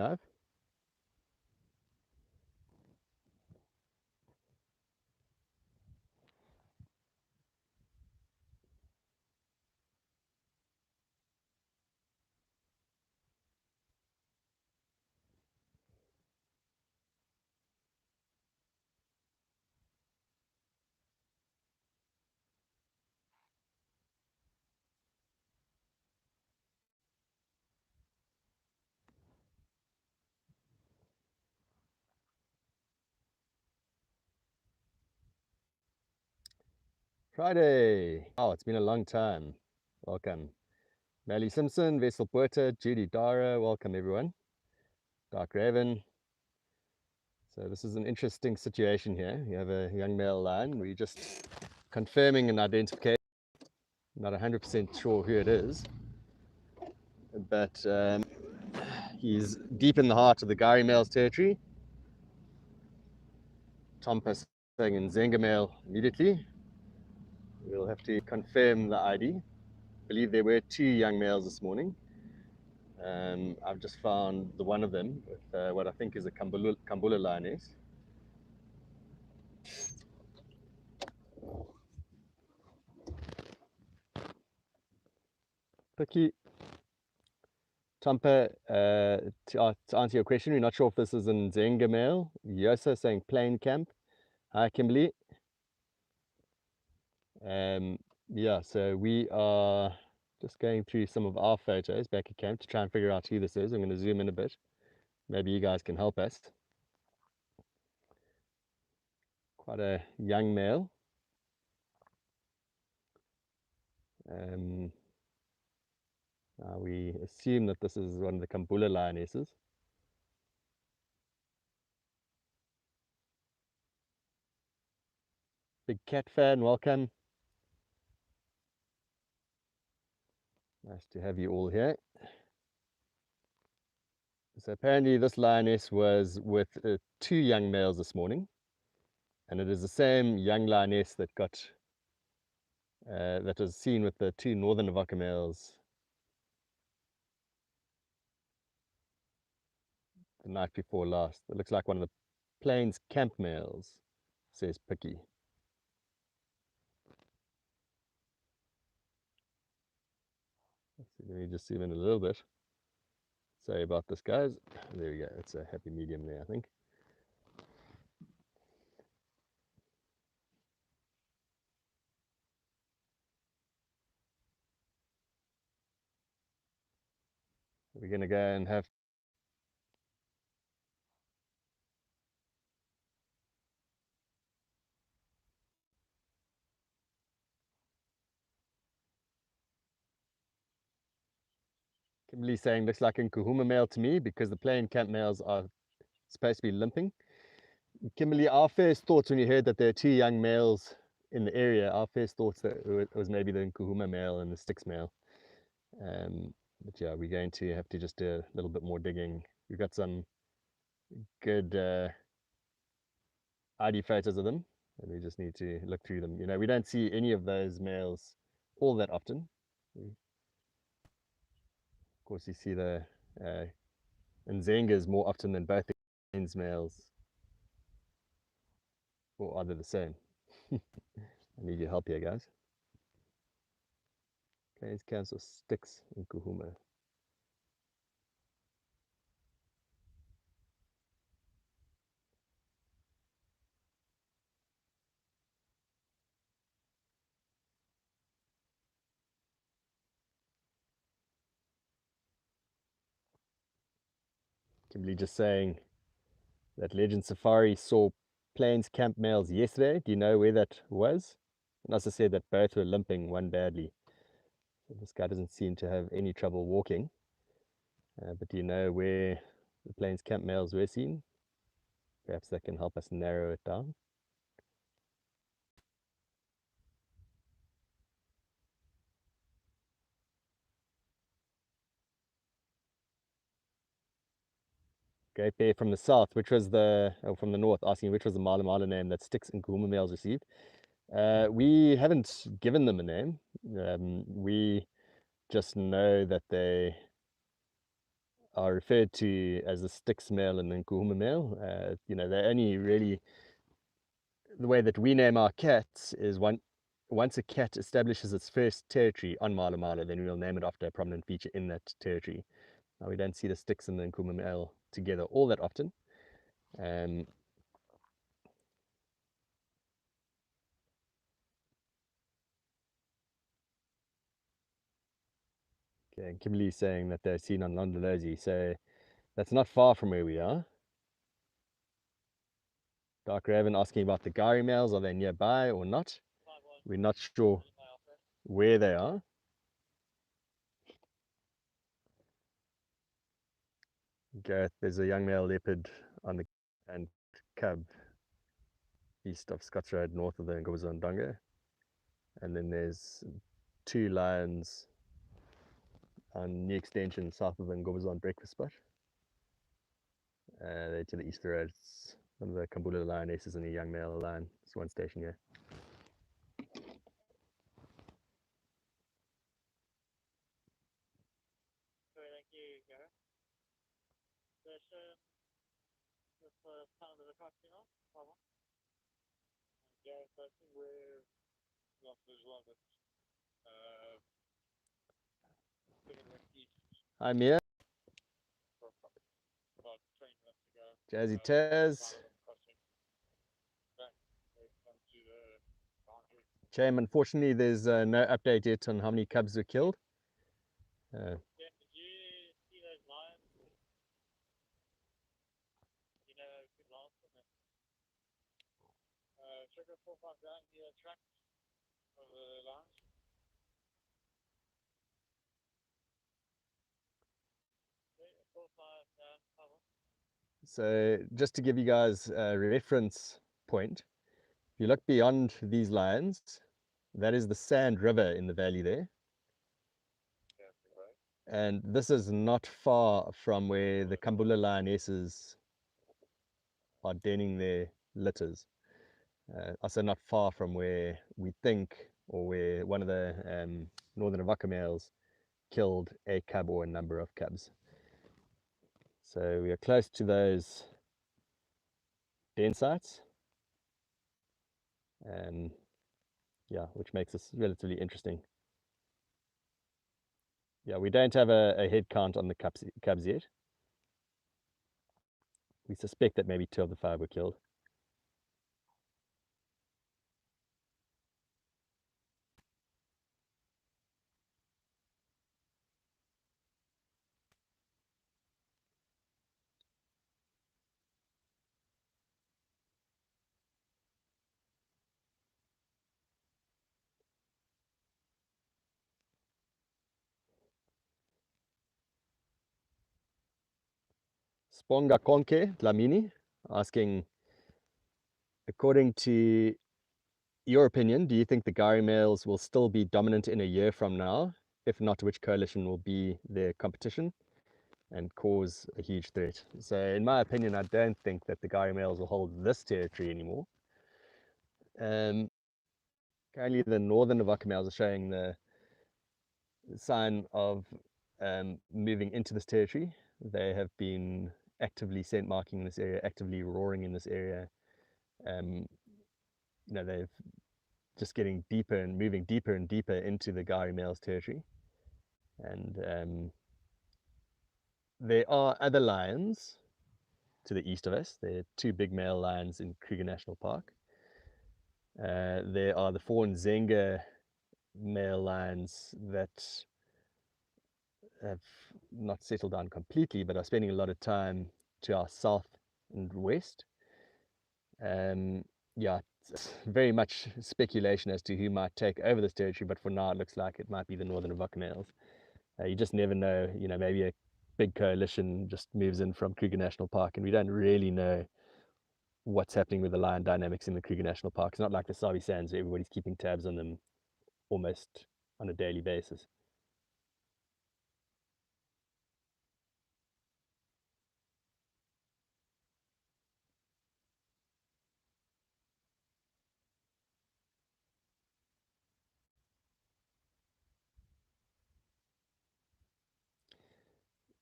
live? Friday. Oh, it's been a long time. Welcome. Melly Simpson, Vessel Puerta, Judy Dara. Welcome, everyone. Dark Raven. So this is an interesting situation here. You have a young male lion. We're just confirming an identification. Not 100% sure who it is, but he's deep in the heart of the Gari male's territory. Tom passing in Zenga male immediately. We'll have to confirm the ID. I believe there were 2 young males this morning. I've just found the one of them with what I think is a Kambula Lioness. Picky. Tampa, to answer your question, we're not sure if this is in Zenga male. Yosa saying plain camp. Hi, Kimberly. Yeah, so we are just going through some of our photos back at camp to try and figure out who this is. I'm going to zoom in a bit. Maybe you guys can help us. Quite a young male. We assume that this is one of the Kambula Lionesses. Big cat fan, welcome. Nice to have you all here. So apparently this lioness was with 2 young males this morning, and it is the same young lioness that that was seen with the 2 northern Navaka males the night before last. It looks like one of the plains camp males, says Picky. Let me just zoom in a little bit. Sorry about this, guys. There we go. It's a happy medium there, I think. We're going to go and have Kimberly saying looks like a Kuhuma male to me because the plain camp males are supposed to be limping. Kimberly, our first thoughts when you heard that there are 2 young males in the area, our first thoughts that it was maybe the Nkuhuma male and the Styx male. But yeah, we're going to have to just do a little bit more digging. We've got some good ID photos of them, and we just need to look through them. You know, we don't see any of those males all that often. Of course, you see the Nzengas more often than both the males, or are they the same? I need your help here, guys. Okay, it's cancel Styx in Kuhuma. Kimberly just saying that Legend Safari saw plains camp males yesterday. Do you know where that was? And also said that both were limping, one badly. So this guy doesn't seem to have any trouble walking. But do you know where the plains camp males were seen? Perhaps that can help us narrow it down. Great Bear from the south, which was from the north, asking which was the Mala Mala name that Styx and Kuhuma males received. We haven't given them a name. We just know that they are referred to as the Styx male and the Nkuhuma male. They're only really, the way that we name our cats is once a cat establishes its first territory on Mala Mala, then we'll name it after a prominent feature in that territory. Now, we don't see the Styx and the Nkuhuma male together all that often. Okay, and Kimberly's saying that they're seen on Londolozi, so that's not far from where we are. Dark Raven asking about the Gari males, are they nearby or not? We're not sure where they are. Gareth, there's a young male leopard on the and cub east of Scots Road, north of the Ngobazondonga. And then there's 2 lions on New Extension, south of the Ngobazon breakfast spot. They're to the east of the road. It's one of the Kambula Lionesses and a young male lion. It's one station here. Thank you, Gareth. There's the sound of the cocktail, problem. Gareth, I think we're not as well, but Hi, Mia. about 20 minutes ago. Jazzy Taz. Cham, unfortunately, there's no update yet on how many cubs were killed. Yeah, did you see those lions? You know, good last one. Sugar 4-5 down here, track of the lions. So just to give you guys a reference point, if you look beyond these lines, that is the Sand River in the valley there. And this is not far from where the Kambula Lionesses are denning their litters. Also not far from where we think, or where one of the northern Avaka males killed a cub or a number of cubs. So we are close to those den sites. Yeah, which makes this relatively interesting. Yeah, we don't have a head count on the cubs yet. We suspect that maybe 2 of the 5 were killed. Sponga Konke Dlamini asking, according to your opinion, do you think the Gari males will still be dominant in a year from now? If not, which coalition will be their competition and cause a huge threat? So in my opinion, I don't think that the Gari males will hold this territory anymore. Currently the northern Avaka males are showing the sign of moving into this territory. They have been actively scent marking in this area, actively roaring in this area. They've just getting deeper and moving deeper and deeper into the Gari males territory. And there are other lions to the east of us. There are 2 big male lions in Kruger National Park. There are the 4 Nzenga male lions that have not settled down completely, but are spending a lot of time to our south and west. Yeah, it's very much speculation as to who might take over this territory, but for now it looks like it might be the northern Avaka males. You just never know, maybe a big coalition just moves in from Kruger National Park, and we don't really know what's happening with the lion dynamics in the Kruger National Park. It's not like the Sabi Sands where everybody's keeping tabs on them almost on a daily basis.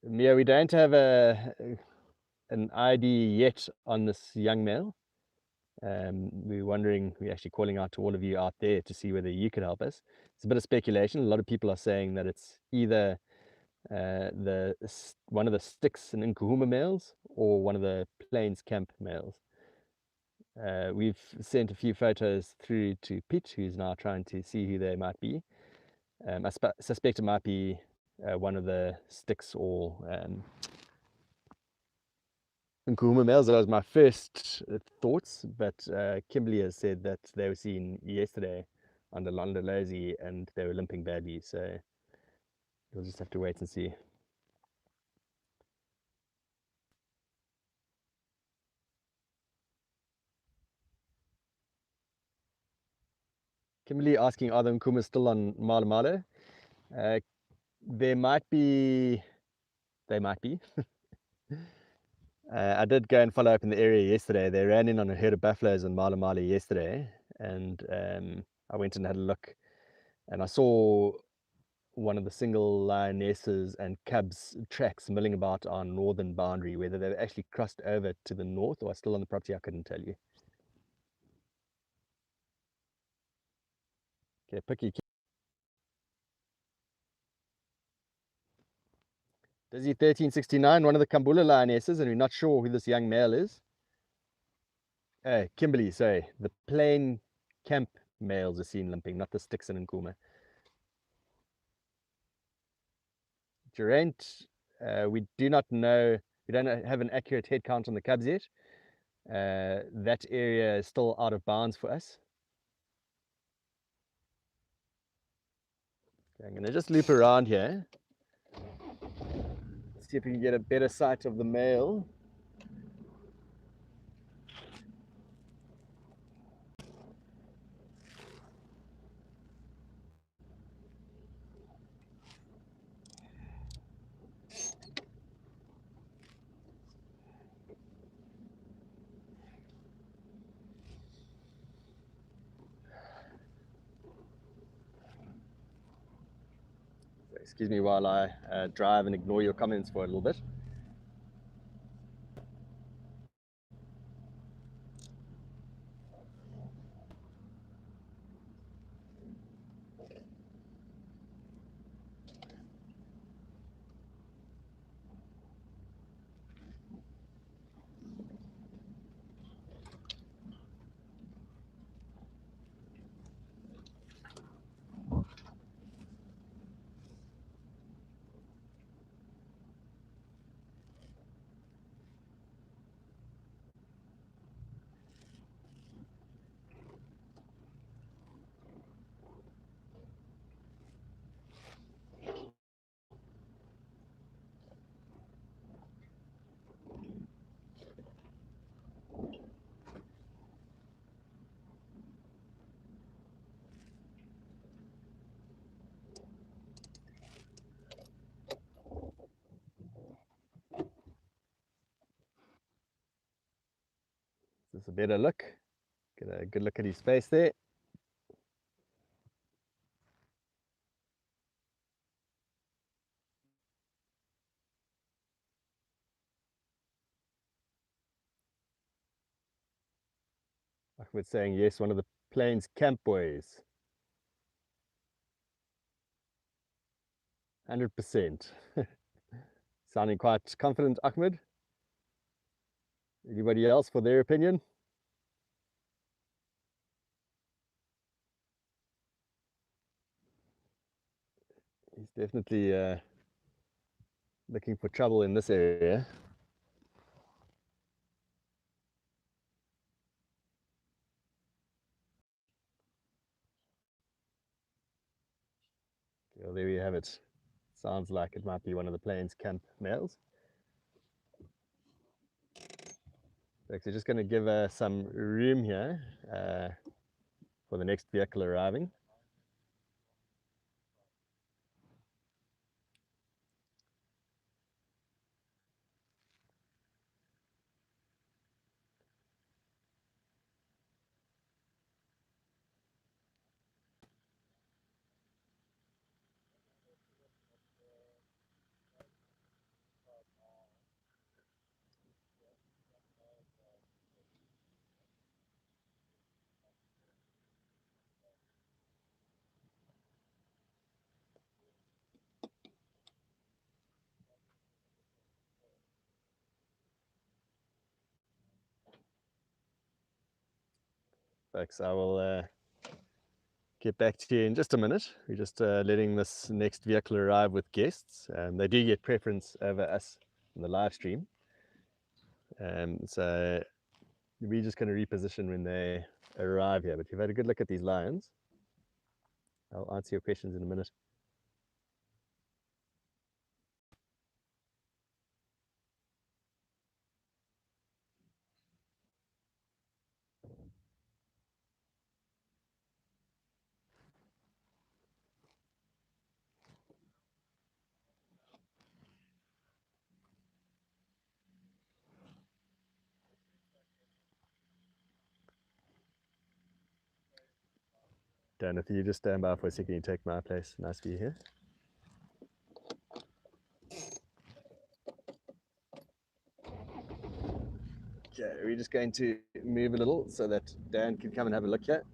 Mia, we don't have an ID yet on this young male. We're wondering, we're actually calling out to all of you out there to see whether you could help us. It's a bit of speculation. A lot of people are saying that it's either one of the sticks and Nkuhuma males or one of the plains camp males. We've sent a few photos through to Pete, who's now trying to see who they might be. I suspect it might be one of the sticks or Nkuhuma males. That was my first thoughts, but Kimberly has said that they were seen yesterday on the Londolozi and they were limping badly, so we'll just have to wait and see. Kimberly asking, are the Nkuhumas still on Malo Malo? There might be, they might be. I did go and follow up in the area yesterday. They ran in on a herd of buffaloes in Malo Malo yesterday, and I went and had a look, and I saw one of the single lionesses and cubs tracks milling about our northern boundary. Whether they've actually crossed over to the north or are still on the property, I couldn't tell you. Okay, Picky. Dizzy 1369, one of the Kambula Lionesses, and we're not sure who this young male is. Kimberly, sorry, the plain camp males are seen limping, not the sticks and Nkuma. Geraint, we do not know, we don't have an accurate head count on the cubs yet. That area is still out of bounds for us. Okay, I'm going to just loop around here. See if we can get a better sight of the male. Excuse me while I drive and ignore your comments for a little bit. This is a better look. Get a good look at his face there. Ahmed saying yes, one of the plains camp boys. 100%. Sounding quite confident, Ahmed. Anybody else for their opinion? He's definitely looking for trouble in this area. Well, there we have it. Sounds like it might be one of the plains camp males. Actually, just going to give some room here for the next vehicle arriving. Thanks. I will get back to you in just a minute. We're just letting this next vehicle arrive with guests. They do get preference over us in the live stream. So we're just going to reposition when they arrive here. But you've had a good look at these lions. I'll answer your questions in a minute. Dan, if you just stand by for a second, you take my place. Nice to be here. Okay, we're just going to move a little so that Dan can come and have a look here.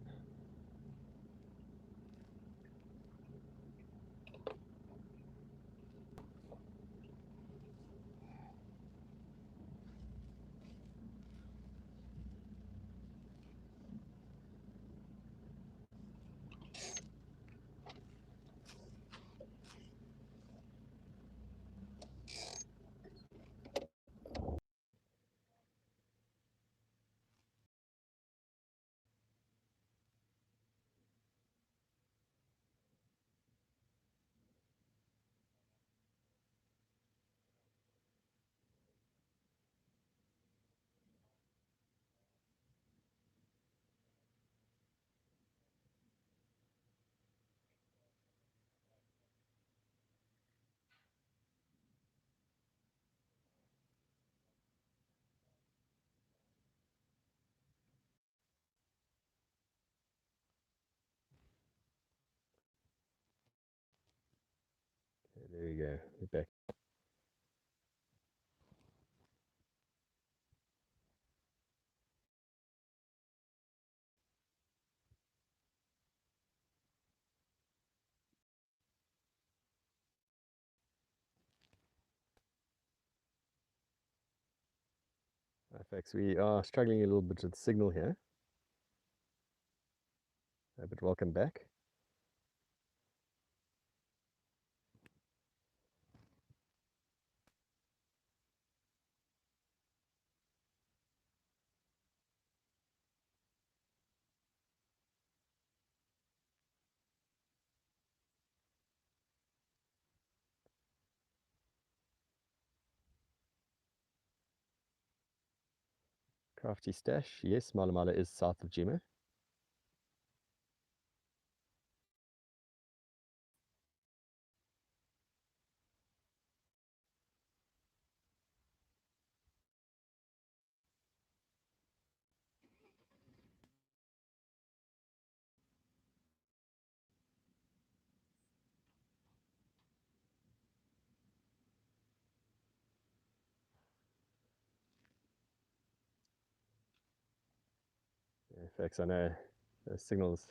Okay, there you go. We're back. Thanks. We are struggling a little bit with the signal here, but welcome back. Crafty Stash. Yes, Malamala is south of Jima. In fact, I know the signal's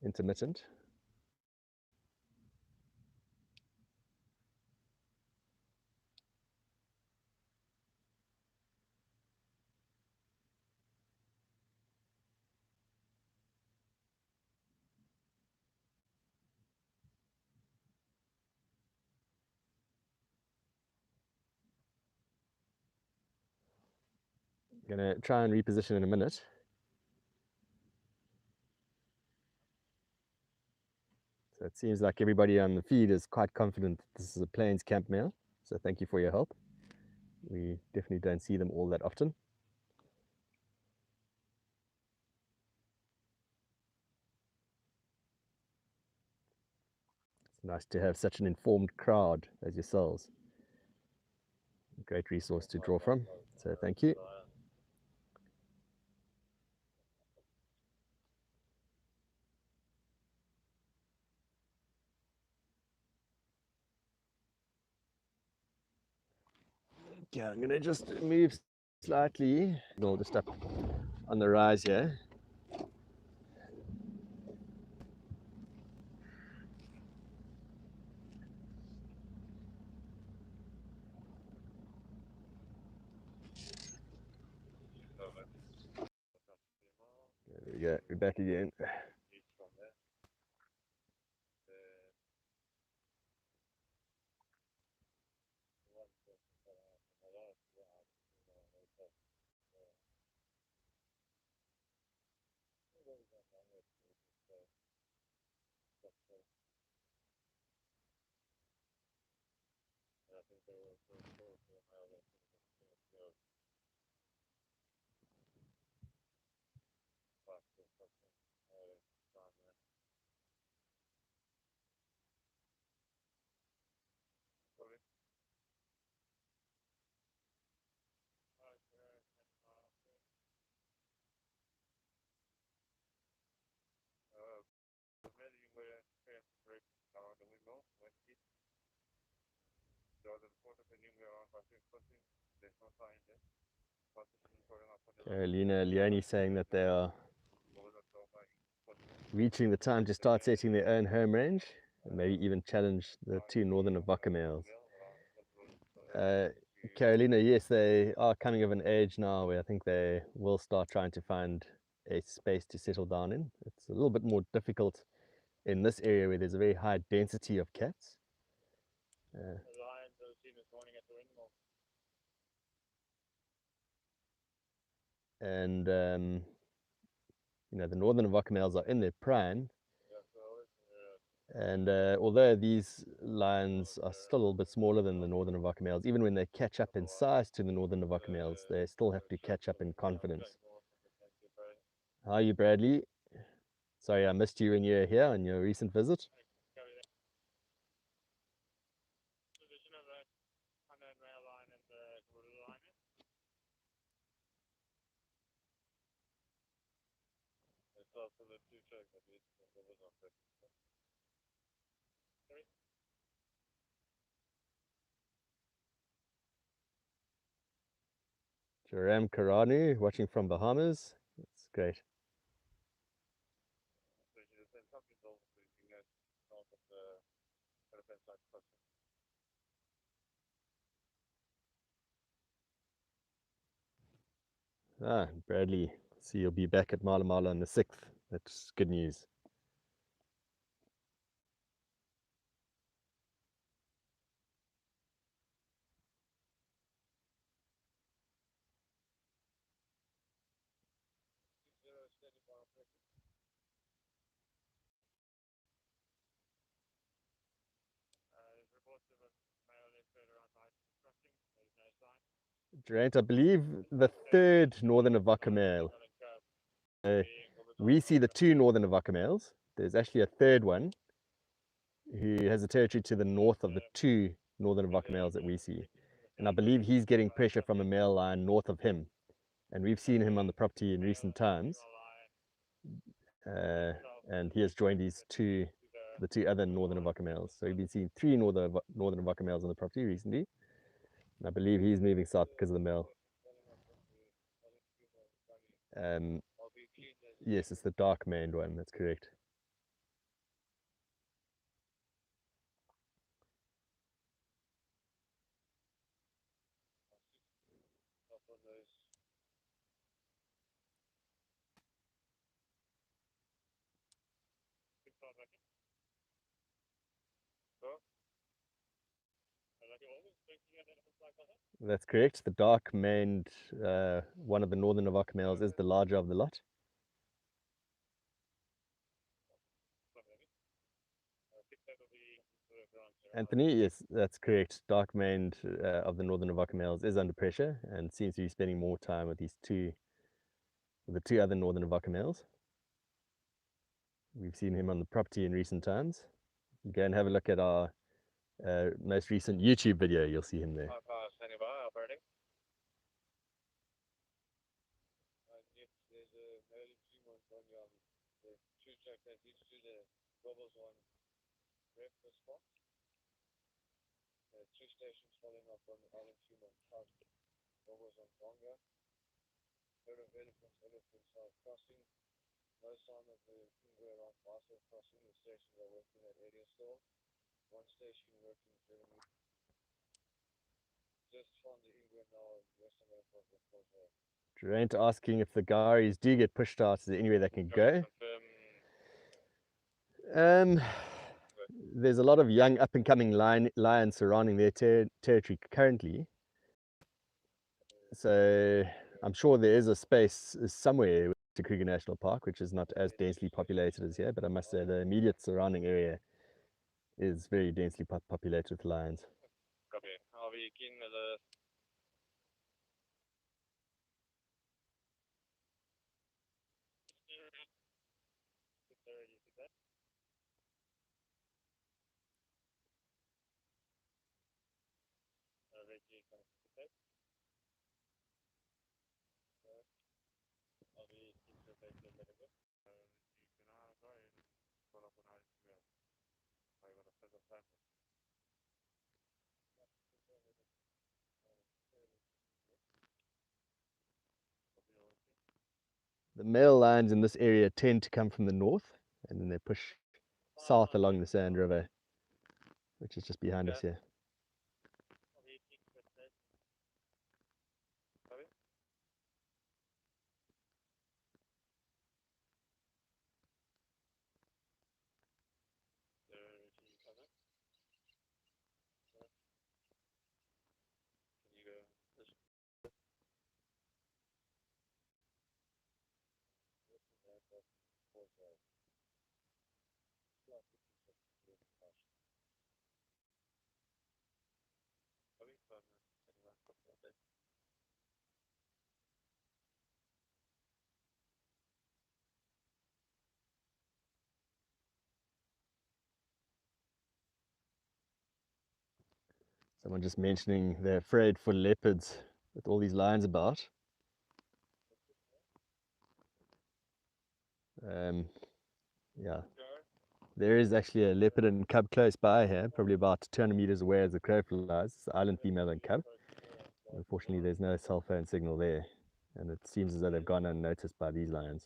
intermittent. I'm going to try and reposition in a minute. So it seems like everybody on the feed is quite confident that this is a Plains camp male. So thank you for your help. We definitely don't see them all that often. It's nice to have such an informed crowd as yourselves. A great resource to draw from. So thank you. Okay, I'm going to just move slightly. We'll just up on the rise here. There we Yeah, we're back again. east from there. The one person that I have a lot of myself. It was not long with stuff. And I think they were so close to my other past or something. Gone there. Sorry. Maybe where break around the window when it the other quarter of the new around passing something. There's no sign there. Carolina Leone saying that they are reaching the time to start setting their own home range and maybe even challenge the two northern Vaca males. Carolina, yes, they are coming of an age now where I think they will start trying to find a space to settle down in. It's a little bit more difficult in this area where there's a very high density of cats. And you know, the northern Vaca males are in their prime, and although these lions are still a little bit smaller than the northern Vaca males, even when they catch up in size to the northern Vaca males, they still have to catch up in confidence. How are you, Bradley? Sorry, I missed you when you were here on your recent visit. Position of the unknown rail line and the Kambula Lioness. It's also the two tracks that leads to the was on the sorry. Joram Karanu watching from Bahamas. That's great. So you just something else so you can get north of the Philippines side crossing. Ah, Bradley. See, you'll be back at Mala Mala on the 6th. That's good news. Durant, I believe the third northern Vaca male. We see the two northern Vaca males. There's actually a third one who has a territory to the north of the two northern Vaca males that we see. And I believe he's getting pressure from a male lion north of him. And we've seen him on the property in recent times. And he has joined the two other northern Vaca males. So we've been seeing three northern Vaca males on the property recently. And I believe he's moving south because of the male. Yes, it's the dark maned one, that's correct. That's correct. The dark maned one of the northern Vaca males is the larger of the lot. Anthony, yes, that's correct. Dark maned of the northern Vaca males is under pressure and seems to be spending more time with the two other northern Vaca males. We've seen him on the property in recent times. You go and have a look at our most recent YouTube video, you'll see him there. Standing by, operating. There's a early 2 months on the two track that leads to the bubbles on breakfast spot. Two stations following up on Island 2 months house. Bubbles on Tonga. Herd of elephants are crossing. No sign of the finger around Basel crossing. The stations are working at area still. One station working Germany. Just found the England now in Western America. Geraint asking if the Garis do get pushed out, is there anywhere they can go? There's a lot of young up-and-coming lions surrounding their territory currently. So I'm sure there is a space somewhere to Kruger National Park, which is not as densely populated as here, but I must say the immediate surrounding area is very densely populated with lions. Copy. I'll be keen with the The male lions in this area tend to come from the north, and then they push south along the Sand River, which is just behind us here. Someone just mentioning they're afraid for leopards with all these lions about. Yeah, there is actually a leopard and cub close by here, probably about 200 meters away as the crow flies. It's island female and cub. Unfortunately, there's no cell phone signal there, and it seems as though they've gone unnoticed by these lions.